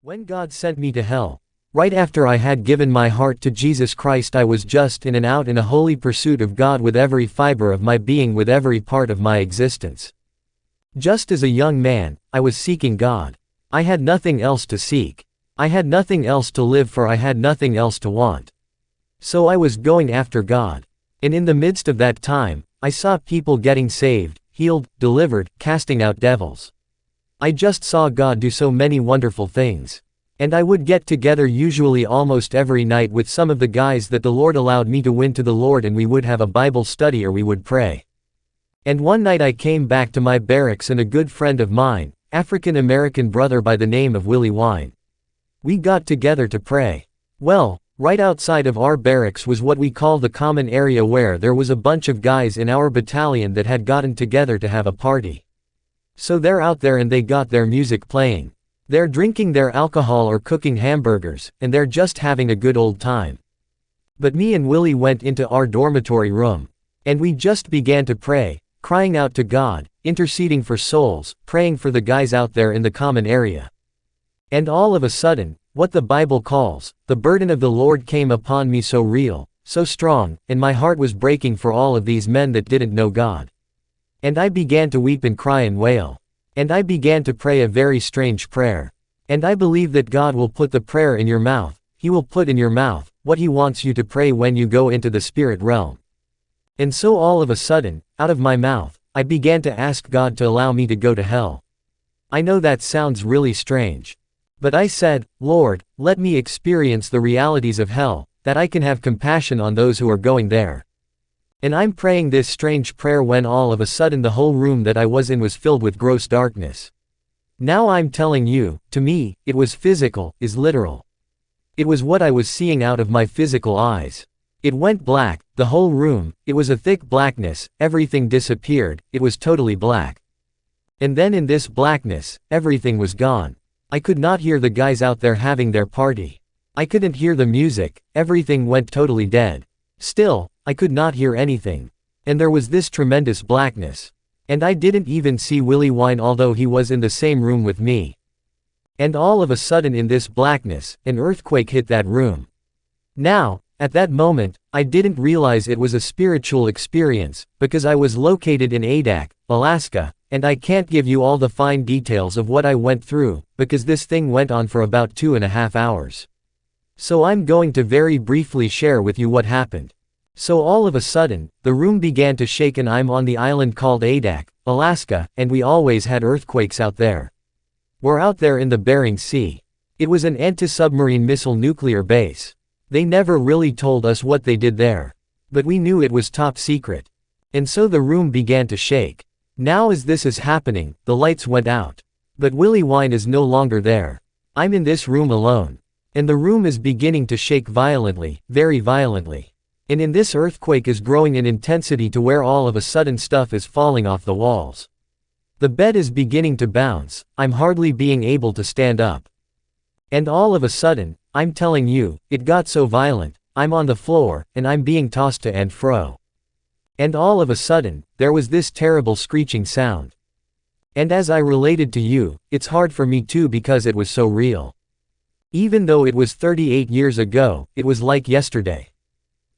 When God sent me to hell, right after I had given my heart to Jesus Christ, I was just in and out in a holy pursuit of God with every fiber of my being, with every part of my existence. Just as a young man, I was seeking God. I had nothing else to seek. I had nothing else to live for, I had nothing else to want. So I was going after God. And in the midst of that time, I saw people getting saved, healed, delivered, casting out devils. I just saw God do so many wonderful things. And I would get together usually almost every night with some of the guys that the Lord allowed me to win to the Lord, and we would have a Bible study or we would pray. And one night I came back to my barracks and a good friend of mine, African American brother by the name of Willie Wine. We got together to pray. Well, right outside of our barracks was what we call the common area, where there was a bunch of guys in our battalion that had gotten together to have a party. So they're out there and they got their music playing. They're drinking their alcohol or cooking hamburgers, and they're just having a good old time. But me and Willie went into our dormitory room. And we just began to pray, crying out to God, interceding for souls, praying for the guys out there in the common area. And all of a sudden, what the Bible calls, the burden of the Lord came upon me, so real, so strong, and my heart was breaking for all of these men that didn't know God. And I began to weep and cry and wail. And I began to pray a very strange prayer. And I believe that God will put the prayer in your mouth. He will put in your mouth what He wants you to pray when you go into the spirit realm. And so all of a sudden, out of my mouth, I began to ask God to allow me to go to hell. I know that sounds really strange. But I said, Lord, let me experience the realities of hell, that I can have compassion on those who are going there. And I'm praying this strange prayer when all of a sudden the whole room that I was in was filled with gross darkness. Now I'm telling you, to me, it was physical, is literal. It was what I was seeing out of my physical eyes. It went black, the whole room, it was a thick blackness, everything disappeared, it was totally black. And then in this blackness, everything was gone. I could not hear the guys out there having their party. I couldn't hear the music, everything went totally dead. Still, I could not hear anything. And there was this tremendous blackness. And I didn't even see Willie Wine, although he was in the same room with me. And all of a sudden in this blackness, an earthquake hit that room. Now, at that moment, I didn't realize it was a spiritual experience, because I was located in Adak, Alaska, and I can't give you all the fine details of what I went through, because this thing went on for about 2.5 hours. So I'm going to very briefly share with you what happened. So all of a sudden, the room began to shake, and I'm on the island called Adak, Alaska, and we always had earthquakes out there. We're out there in the Bering Sea. It was an anti-submarine missile nuclear base. They never really told us what they did there. But we knew it was top secret. And so the room began to shake. Now as this is happening, the lights went out. But Willie Wine is no longer there. I'm in this room alone. And the room is beginning to shake violently, very violently. And in this earthquake is growing in intensity to where all of a sudden stuff is falling off the walls. The bed is beginning to bounce, I'm hardly being able to stand up. And all of a sudden, I'm telling you, it got so violent, I'm on the floor, and I'm being tossed to and fro. And all of a sudden, there was this terrible screeching sound. And as I related to you, it's hard for me too, because it was so real. Even though it was 38 years ago, it was like yesterday.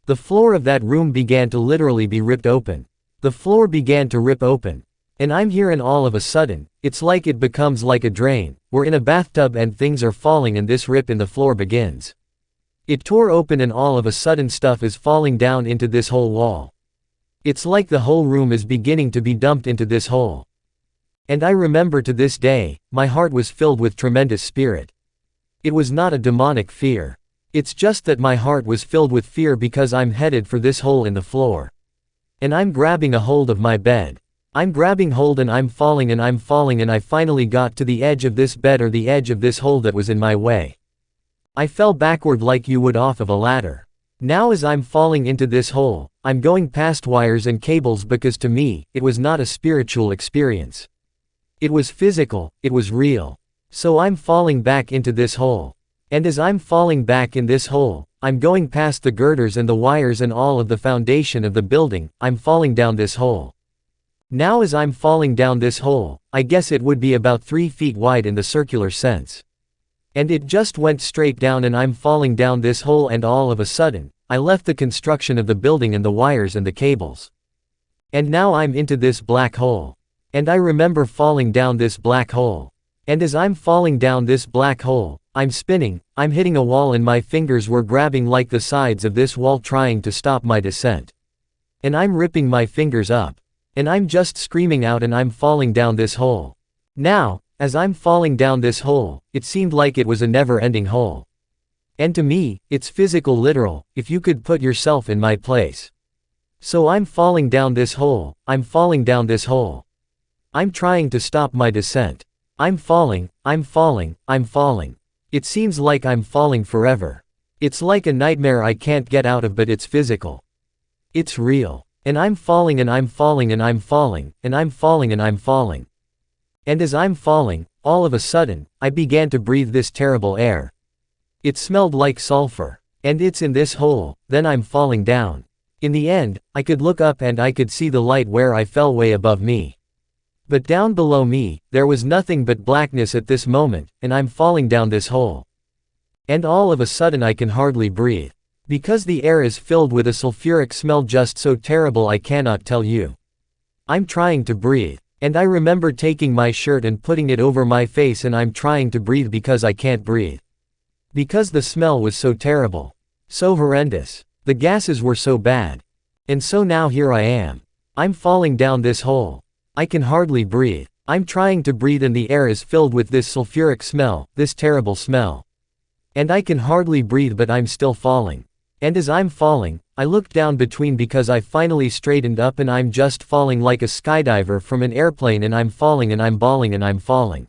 The floor of that room began to literally be ripped open. The floor began to rip open. And I'm here, and all of a sudden, it's like it becomes like a drain. We're in a bathtub and things are falling, and this rip in the floor begins. It tore open and all of a sudden stuff is falling down into this whole wall. It's like the whole room is beginning to be dumped into this hole. And I remember to this day, my heart was filled with tremendous spirit. It was not a demonic fear. It's just that my heart was filled with fear because I'm headed for this hole in the floor. And I'm grabbing a hold of my bed. I'm grabbing hold and I'm falling and I finally got to the edge of this bed, or the edge of this hole that was in my way. I fell backward like you would off of a ladder. Now as I'm falling into this hole, I'm going past wires and cables, because to me, it was not a spiritual experience. It was physical, it was real. So I'm falling back into this hole. And as I'm falling back in this hole, I'm going past the girders and the wires and all of the foundation of the building, I'm falling down this hole. Now as I'm falling down this hole, I guess it would be about 3 feet wide in the circular sense. And it just went straight down and I'm falling down this hole, and all of a sudden, I left the construction of the building and the wires and the cables. And now I'm into this black hole. And I remember falling down this black hole. And as I'm falling down this black hole, I'm spinning, I'm hitting a wall, and my fingers were grabbing like the sides of this wall trying to stop my descent. And I'm ripping my fingers up. And I'm just screaming out, and I'm falling down this hole. Now, as I'm falling down this hole, it seemed like it was a never-ending hole. And to me, it's physical, literal, if you could put yourself in my place. So I'm falling down this hole, I'm falling down this hole. I'm trying to stop my descent. I'm falling, I'm falling, I'm falling. It seems like I'm falling forever. It's like a nightmare I can't get out of, but it's physical. It's real. And I'm falling and I'm falling and I'm falling, and I'm falling and I'm falling. And as I'm falling, all of a sudden, I began to breathe this terrible air. It smelled like sulfur. And it's in this hole, then I'm falling down. In the end, I could look up and I could see the light where I fell way above me. But down below me, there was nothing but blackness at this moment, and I'm falling down this hole. And all of a sudden I can hardly breathe. Because the air is filled with a sulfuric smell just so terrible I cannot tell you. I'm trying to breathe. And I remember taking my shirt and putting it over my face, and I'm trying to breathe because I can't breathe. Because the smell was so terrible. So horrendous. The gases were so bad. And so now here I am. I'm falling down this hole. I can hardly breathe. I'm trying to breathe and the air is filled with this sulfuric smell, this terrible smell. And I can hardly breathe, but I'm still falling. And as I'm falling, I looked down between because I finally straightened up, and I'm just falling like a skydiver from an airplane, and I'm falling and I'm bawling and I'm falling.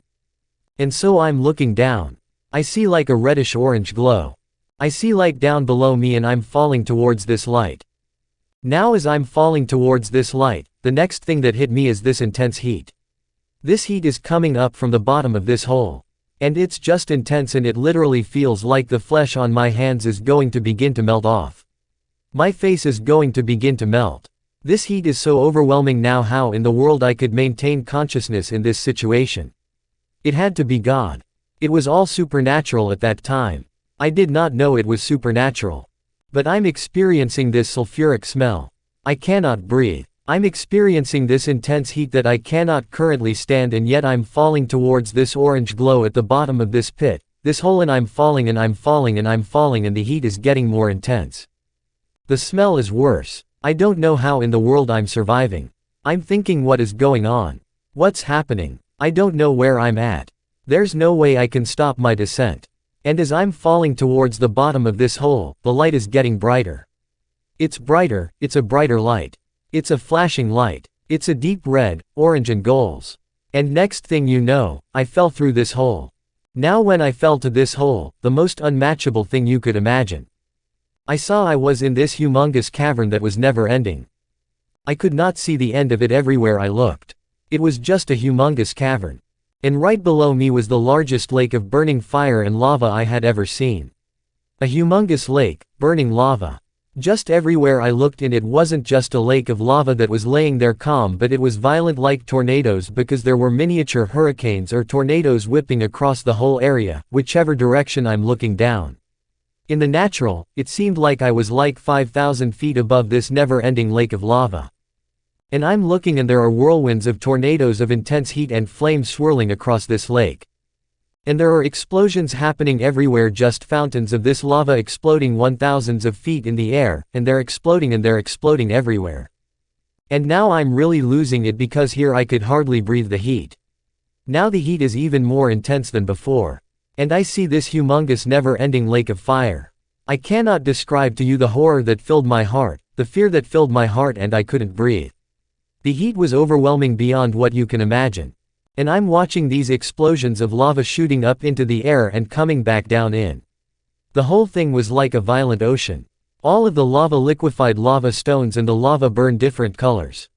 And so I'm looking down. I see like a reddish-orange glow. I see light down below me and I'm falling towards this light. Now as I'm falling towards this light, the next thing that hit me is this intense heat. This heat is coming up from the bottom of this hole. And it's just intense, and it literally feels like the flesh on my hands is going to begin to melt off. My face is going to begin to melt. This heat is so overwhelming now. How in the world I could maintain consciousness in this situation? It had to be God. It was all supernatural at that time. I did not know it was supernatural. But I'm experiencing this sulfuric smell. I cannot breathe. I'm experiencing this intense heat that I cannot currently stand, and yet I'm falling towards this orange glow at the bottom of this pit, this hole, and I'm falling and I'm falling and I'm falling, and the heat is getting more intense. The smell is worse. I don't know how in the world I'm surviving. I'm thinking, what is going on? What's happening? I don't know where I'm at. There's no way I can stop my descent. And as I'm falling towards the bottom of this hole, the light is getting brighter. It's brighter, it's a brighter light. It's a flashing light. It's a deep red, orange and golds. And next thing you know, I fell through this hole. Now when I fell to this hole, the most unmatchable thing you could imagine. I saw I was in this humongous cavern that was never ending. I could not see the end of it everywhere I looked. It was just a humongous cavern. And right below me was the largest lake of burning fire and lava I had ever seen. A humongous lake, burning lava. Just everywhere I looked in, it wasn't just a lake of lava that was laying there calm, but it was violent like tornadoes, because there were miniature hurricanes or tornadoes whipping across the whole area, whichever direction I'm looking down. In the natural, it seemed like I was like 5,000 feet above this never-ending lake of lava. And I'm looking, and there are whirlwinds of tornadoes of intense heat and flame swirling across this lake. And there are explosions happening everywhere, just fountains of this lava exploding 1,000s of feet in the air, and they're exploding everywhere. And now I'm really losing it, because here I could hardly breathe the heat. Now the heat is even more intense than before. And I see this humongous never-ending lake of fire. I cannot describe to you the horror that filled my heart, the fear that filled my heart, and I couldn't breathe. The heat was overwhelming beyond what you can imagine. And I'm watching these explosions of lava shooting up into the air and coming back down in. The whole thing was like a violent ocean. All of the lava liquefied lava stones, and the lava burned different colors.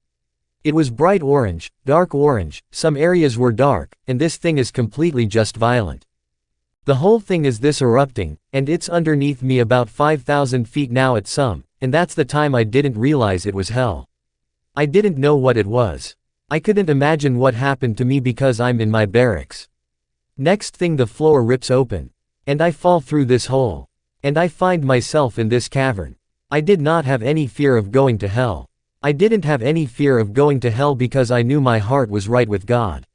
It was bright orange, dark orange, some areas were dark, and this thing is completely just violent. The whole thing is this erupting, and it's underneath me about 5,000 feet now at some, and that's the time I didn't realize it was hell. I didn't know what it was. I couldn't imagine what happened to me because I'm in my barracks. Next thing, the floor rips open. And I fall through this hole. And I find myself in this cavern. I did not have any fear of going to hell. I didn't have any fear of going to hell because I knew my heart was right with God.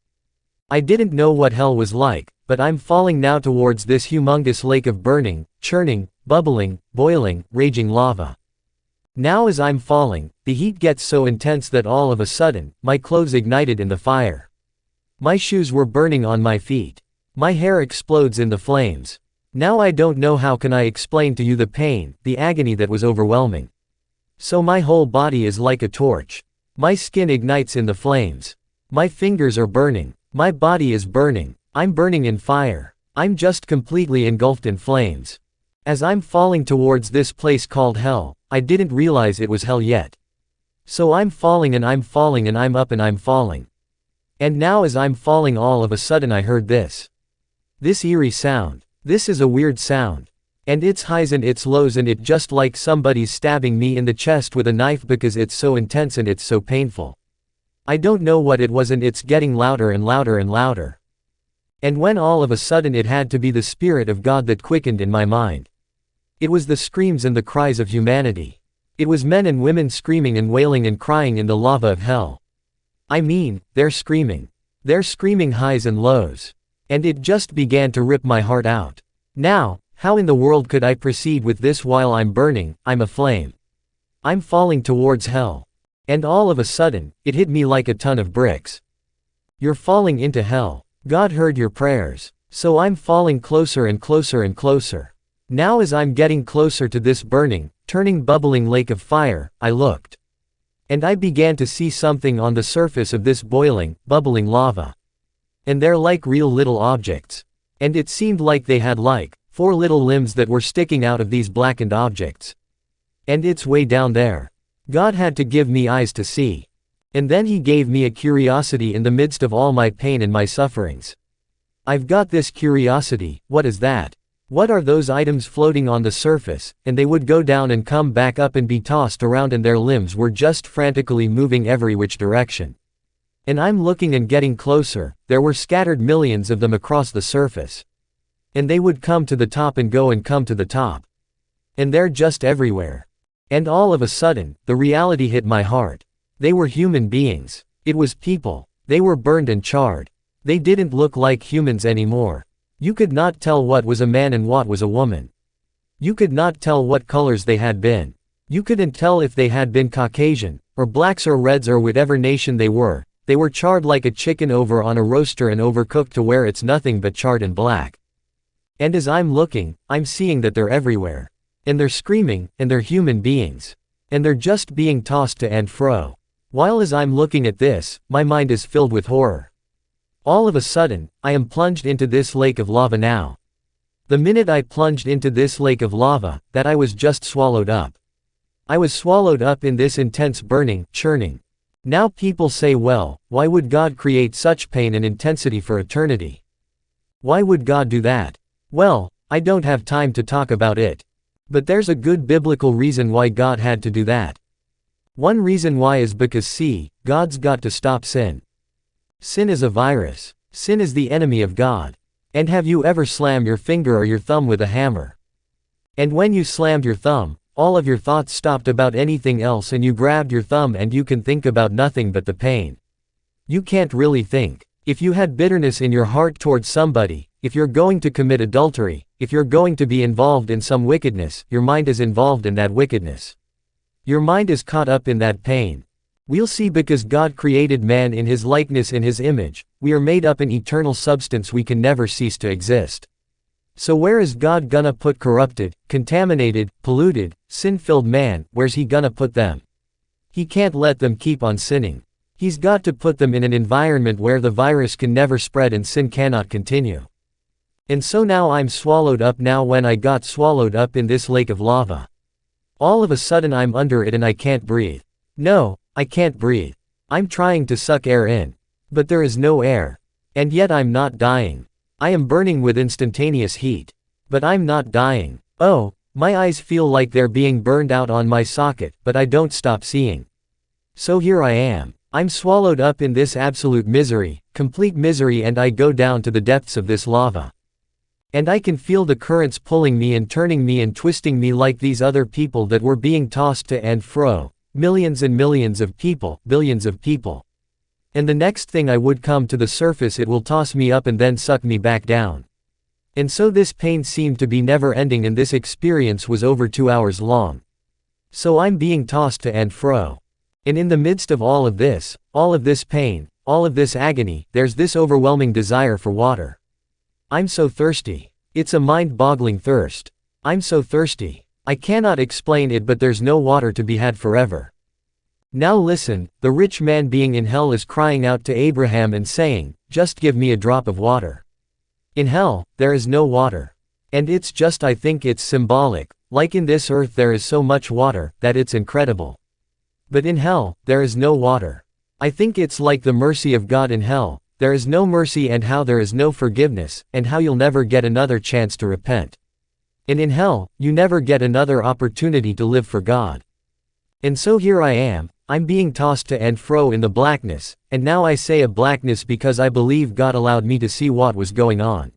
I didn't know what hell was like, but I'm falling now towards this humongous lake of burning, churning, bubbling, boiling, raging lava. Now as I'm falling, the heat gets so intense that all of a sudden, my clothes ignited in the fire. My shoes were burning on my feet. My hair explodes in the flames. Now I don't know how can I explain to you the pain, the agony that was overwhelming. So my whole body is like a torch. My skin ignites in the flames. My fingers are burning. My body is burning. I'm burning in fire. I'm just completely engulfed in flames. As I'm falling towards this place called hell, I didn't realize it was hell yet. So I'm falling and I'm falling and I'm up and I'm falling. And now as I'm falling all of a sudden I heard this. This eerie sound. This is a weird sound. And its highs and its lows and it just like somebody's stabbing me in the chest with a knife because it's so intense and it's so painful. I don't know what it was and it's getting louder and louder and louder. And when all of a sudden it had to be the Spirit of God that quickened in my mind. It was the screams and the cries of humanity. It was men and women screaming and wailing and crying in the lava of hell. I mean, they're screaming. They're screaming highs and lows. And it just began to rip my heart out. Now, how in the world could I proceed with this while I'm burning, I'm aflame? I'm falling towards hell. And all of a sudden, it hit me like a ton of bricks. You're falling into hell. God heard your prayers. So I'm falling closer and closer and closer. Now as I'm getting closer to this burning, turning bubbling lake of fire, I looked. And I began to see something on the surface of this boiling, bubbling lava. And they're like real little objects. And it seemed like they had like 4 little limbs that were sticking out of these blackened objects. And it's way down there. God had to give me eyes to see. And then He gave me a curiosity in the midst of all my pain and my sufferings. I've got this curiosity. What is that? What are those items floating on the surface? And they would go down and come back up and be tossed around and their limbs were just frantically moving every which direction. And I'm looking and getting closer, there were scattered millions of them across the surface. And they would come to the top and go and come to the top. And they're just everywhere. And all of a sudden, the reality hit my heart. They were human beings. It was people. They were burned and charred. They didn't look like humans anymore. You could not tell what was a man and what was a woman. You could not tell what colors they had been. You couldn't tell if they had been Caucasian, or blacks or reds or whatever nation they were charred like a chicken over on a roaster and overcooked to where it's nothing but charred and black. And as I'm looking, I'm seeing that they're everywhere. And they're screaming, and they're human beings. And they're just being tossed to and fro. While as I'm looking at this, my mind is filled with horror. All of a sudden, I am plunged into this lake of lava now. The minute I plunged into this lake of lava, that I was just swallowed up. I was swallowed up in this intense burning, churning. Now people say, well, why would God create such pain and intensity for eternity? Why would God do that? Well, I don't have time to talk about it. But there's a good biblical reason why God had to do that. One reason why is because see, God's got to stop sin. Sin is a virus. Sin is the enemy of God. And have you ever slammed your finger or your thumb with a hammer? And when you slammed your thumb, all of your thoughts stopped about anything else and you grabbed your thumb and you can think about nothing but the pain. You can't really think. If you had bitterness in your heart towards somebody, if you're going to commit adultery, if you're going to be involved in some wickedness, your mind is involved in that wickedness. Your mind is caught up in that pain. We'll see because God created man in His likeness in His image, we are made up in eternal substance we can never cease to exist. So where is God gonna put corrupted, contaminated, polluted, sin-filled man, where's He gonna put them? He can't let them keep on sinning. He's got to put them in an environment where the virus can never spread and sin cannot continue. And so now I'm swallowed up now when I got swallowed up in this lake of lava. All of a sudden I'm under it and I can't breathe. No, I can't breathe. I'm trying to suck air in. But there is no air. And yet I'm not dying. I am burning with instantaneous heat. But I'm not dying. Oh, my eyes feel like they're being burned out on my socket, but I don't stop seeing. So here I am. I'm swallowed up in this absolute misery, complete misery, and I go down to the depths of this lava. And I can feel the currents pulling me and turning me and twisting me like these other people that were being tossed to and fro, millions and millions of people, billions of people. And the next thing I would come to the surface, it will toss me up and then suck me back down. And so this pain seemed to be never ending, and this experience was over 2 hours long. So I'm being tossed to and fro. And in the midst of all of this pain, all of this agony, there's this overwhelming desire for water. I'm so thirsty. It's a mind-boggling thirst. I'm so thirsty. I cannot explain it, but there's no water to be had forever. Now listen, the rich man being in hell is crying out to Abraham and saying, "Just give me a drop of water." In hell, there is no water. And it's just, I think it's symbolic, like in this earth there is so much water, that it's incredible. But in hell, there is no water. I think it's like the mercy of God in hell. There is no mercy, and how there is no forgiveness, and how you'll never get another chance to repent. And in hell, you never get another opportunity to live for God. And so here I am, I'm being tossed to and fro in the blackness, and now I say a blackness because I believe God allowed me to see what was going on.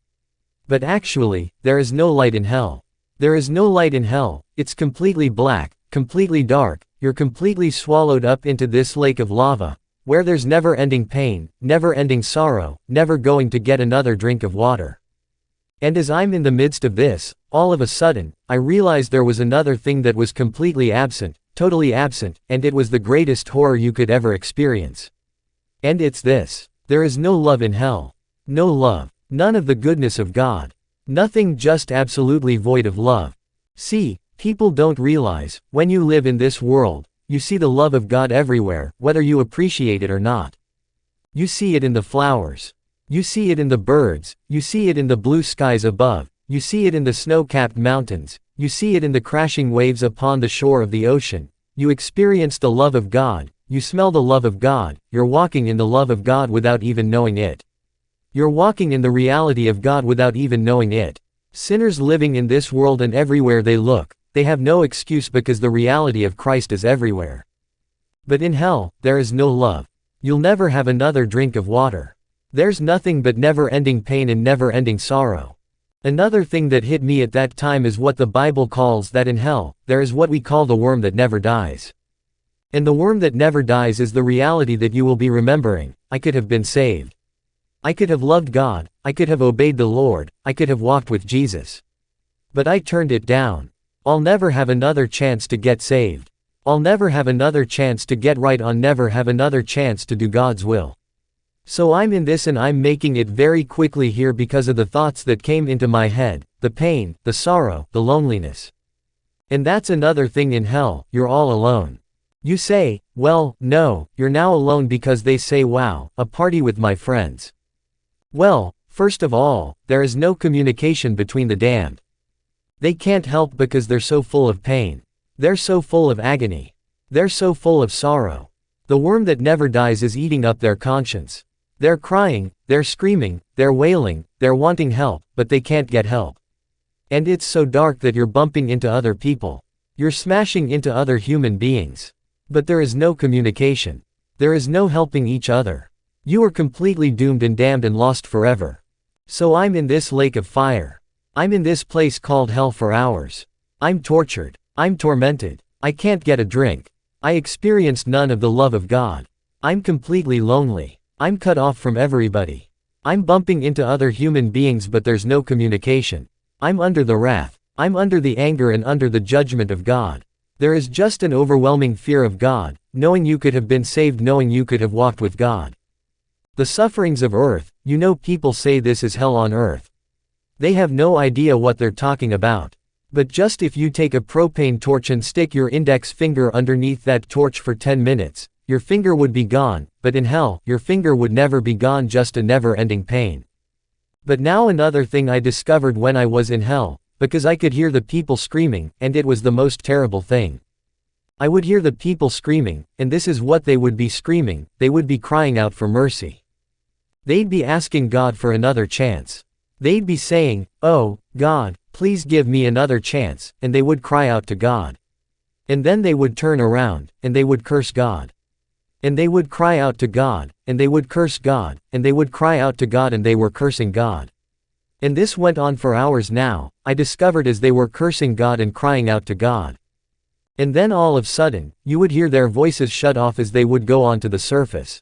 But actually, there is no light in hell. There is no light in hell, it's completely black, completely dark, you're completely swallowed up into this lake of lava, where there's never-ending pain, never-ending sorrow, never going to get another drink of water. And as I'm in the midst of this, all of a sudden, I realized there was another thing that was completely absent, totally absent, and it was the greatest horror you could ever experience. And it's this: there is no love in hell. No love. None of the goodness of God. Nothing, just absolutely void of love. See, people don't realize, when you live in this world, you see the love of God everywhere, whether you appreciate it or not. You see it in the flowers. You see it in the birds, you see it in the blue skies above, you see it in the snow-capped mountains, you see it in the crashing waves upon the shore of the ocean. You experience the love of God, you smell the love of God, you're walking in the love of God without even knowing it. You're walking in the reality of God without even knowing it. Sinners living in this world, and everywhere they look, they have no excuse because the reality of Christ is everywhere. But in hell, there is no love. You'll never have another drink of water. There's nothing but never-ending pain and never-ending sorrow. Another thing that hit me at that time is what the Bible calls that in hell, there is what we call the worm that never dies. And the worm that never dies is the reality that you will be remembering: I could have been saved. I could have loved God, I could have obeyed the Lord, I could have walked with Jesus. But I turned it down. I'll never have another chance to get saved. I'll never have another chance to get right, I'll never have another chance to do God's will. So I'm in this, and I'm making it very quickly here because of the thoughts that came into my head, the pain, the sorrow, the loneliness. And that's another thing in hell, you're all alone. You say, well, no, you're now alone because they say, wow, a party with my friends. Well, first of all, there is no communication between the damned. They can't help because they're so full of pain. They're so full of agony. They're so full of sorrow. The worm that never dies is eating up their conscience. They're crying, they're screaming, they're wailing, they're wanting help, but they can't get help. And it's so dark that you're bumping into other people. You're smashing into other human beings. But there is no communication. There is no helping each other. You are completely doomed and damned and lost forever. So I'm in this lake of fire. I'm in this place called hell for hours. I'm tortured. I'm tormented. I can't get a drink. I experienced none of the love of God. I'm completely lonely. I'm cut off from everybody. I'm bumping into other human beings, but there's no communication. I'm under the wrath. I'm under the anger and under the judgment of God. There is just an overwhelming fear of God, knowing you could have been saved, knowing you could have walked with God. The sufferings of earth, you know, people say this is hell on earth. They have no idea what they're talking about. But just if you take a propane torch and stick your index finger underneath that torch for 10 minutes, your finger would be gone, but in hell, your finger would never be gone, just a never-ending pain. But now another thing I discovered when I was in hell, because I could hear the people screaming, and it was the most terrible thing. I would hear the people screaming, and this is what they would be screaming: they would be crying out for mercy. They'd be asking God for another chance. They'd be saying, "Oh, God, please give me another chance," and they would cry out to God. And then they would turn around, and they would curse God. And they would cry out to God, and they would curse God, and they would cry out to God, and they were cursing God. And this went on for hours now, I discovered, as they were cursing God and crying out to God. And then all of a sudden, you would hear their voices shut off as they would go onto the surface.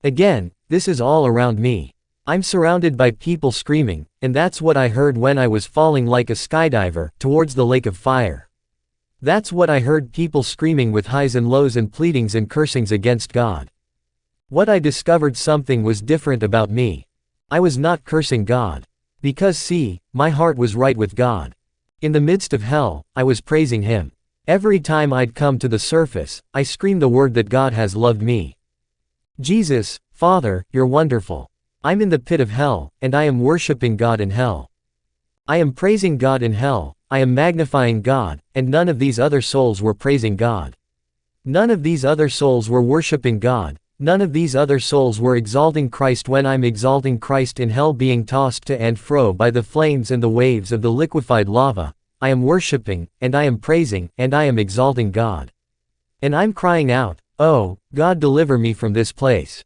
Again, this is all around me. I'm surrounded by people screaming, and that's what I heard when I was falling like a skydiver towards the lake of fire. That's what I heard, people screaming with highs and lows and pleadings and cursings against God. What I discovered, something was different about me. I was not cursing God. Because see, my heart was right with God. In the midst of hell, I was praising Him. Every time I'd come to the surface, I screamed the word that God has loved me. Jesus, Father, you're wonderful. I'm in the pit of hell, and I am worshiping God in hell. I am praising God in hell, I am magnifying God, and none of these other souls were praising God. None of these other souls were worshiping God. None of these other souls were exalting Christ when I'm exalting Christ in hell, being tossed to and fro by the flames and the waves of the liquefied lava. I am worshiping, and I am praising, and I am exalting God. And I'm crying out, "Oh, God, deliver me from this place.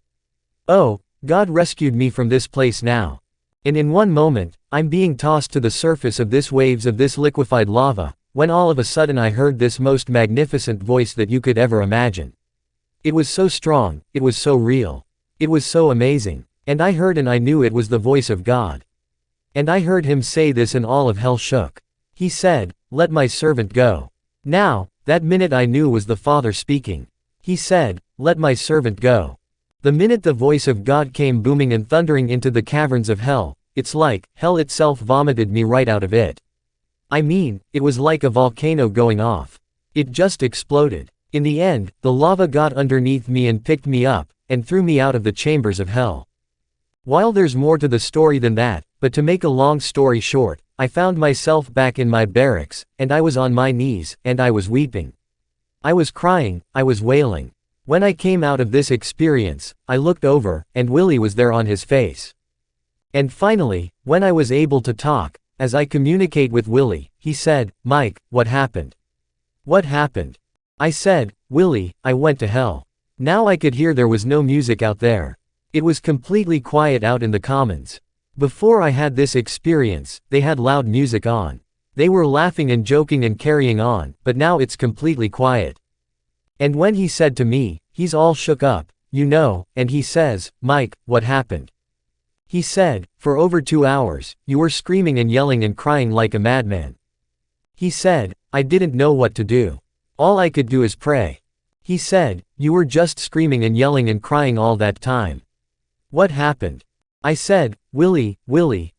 Oh, God, rescued me from this place now." And in one moment, I'm being tossed to the surface of this waves of this liquefied lava, when all of a sudden I heard this most magnificent voice that you could ever imagine. It was so strong, it was so real. It was so amazing. And I heard, and I knew it was the voice of God. And I heard Him say this, and all of hell shook. He said, "Let my servant go." Now, that minute I knew was the Father speaking. He said, "Let my servant go." The minute the voice of God came booming and thundering into the caverns of hell, it's like hell itself vomited me right out of it. I mean, it was like a volcano going off. It just exploded. In the end, the lava got underneath me and picked me up, and threw me out of the chambers of hell. While there's more to the story than that, but to make a long story short, I found myself back in my barracks, and I was on my knees, and I was weeping. I was crying, I was wailing. When I came out of this experience, I looked over, and Willie was there on his face. And finally, when I was able to talk, as I communicate with Willie, he said, "Mike, what happened? What happened?" I said, "Willie, I went to hell." Now I could hear there was no music out there. It was completely quiet out in the commons. Before I had this experience, they had loud music on. They were laughing and joking and carrying on, but now it's completely quiet. And when he said to me, he's all shook up, you know, and he says, "Mike, what happened?" He said, "For over 2 hours, you were screaming and yelling and crying like a madman." He said, "I didn't know what to do. All I could do is pray." He said, "You were just screaming and yelling and crying all that time. What happened?" I said, Willie,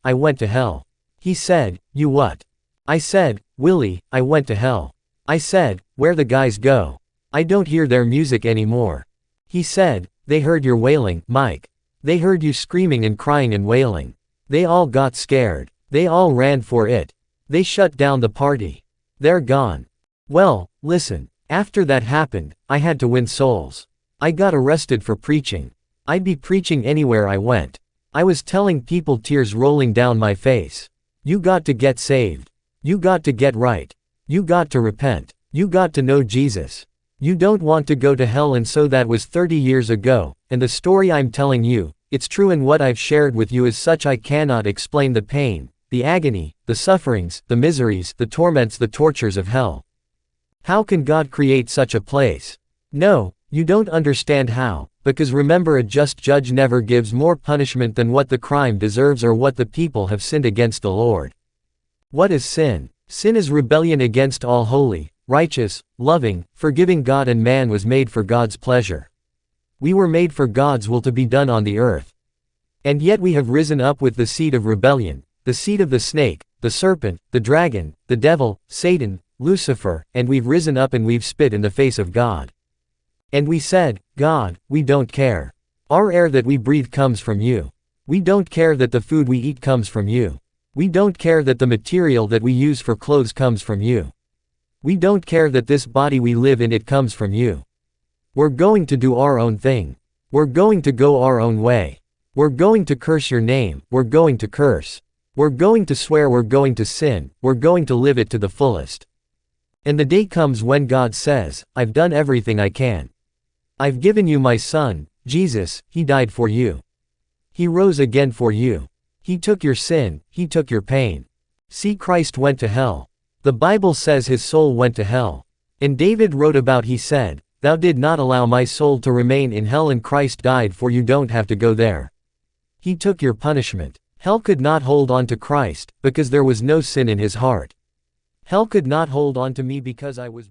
I went to hell." He said, "You what?" I said, "Willie, I went to hell." I said, "Where the guys go? I don't hear their music anymore." He said, "They heard your wailing, Mike. They heard you screaming and crying and wailing. They all got scared. They all ran for it. They shut down the party. They're gone." Well, listen, after that happened, I had to win souls. I got arrested for preaching. I'd be preaching anywhere I went. I was telling people, tears rolling down my face. You got to get saved. You got to get right. You got to repent. You got to know Jesus. You don't want to go to hell. And so that was 30 years ago, and the story I'm telling you, it's true, and what I've shared with you is such I cannot explain the pain, the agony, the sufferings, the miseries, the torments, the tortures of hell. How can God create such a place? No, you don't understand how, because remember, a just judge never gives more punishment than what the crime deserves or what the people have sinned against the Lord. What is sin? Sin is rebellion against all holy, righteous, loving, forgiving God, and man was made for God's pleasure. We were made for God's will to be done on the earth. And yet we have risen up with the seed of rebellion, the seed of the snake, the serpent, the dragon, the devil, Satan, Lucifer, and we've risen up and we've spit in the face of God. And we said, "God, we don't care. Our air that we breathe comes from you. We don't care that the food we eat comes from you. We don't care that the material that we use for clothes comes from you. We don't care that this body we live in, it comes from you. We're going to do our own thing. We're going to go our own way. We're going to curse your name. We're going to curse. We're going to swear. We're going to sin. We're going to live it to the fullest." And the day comes when God says, "I've done everything I can. I've given you my Son, Jesus. He died for you. He rose again for you. He took your sin, he took your pain. See, Christ went to hell. The Bible says his soul went to hell. And David wrote about, he said, "Thou did not allow my soul to remain in hell, and Christ died for you, don't have to go there. He took your punishment." Hell could not hold on to Christ, because there was no sin in his heart. Hell could not hold on to me because I was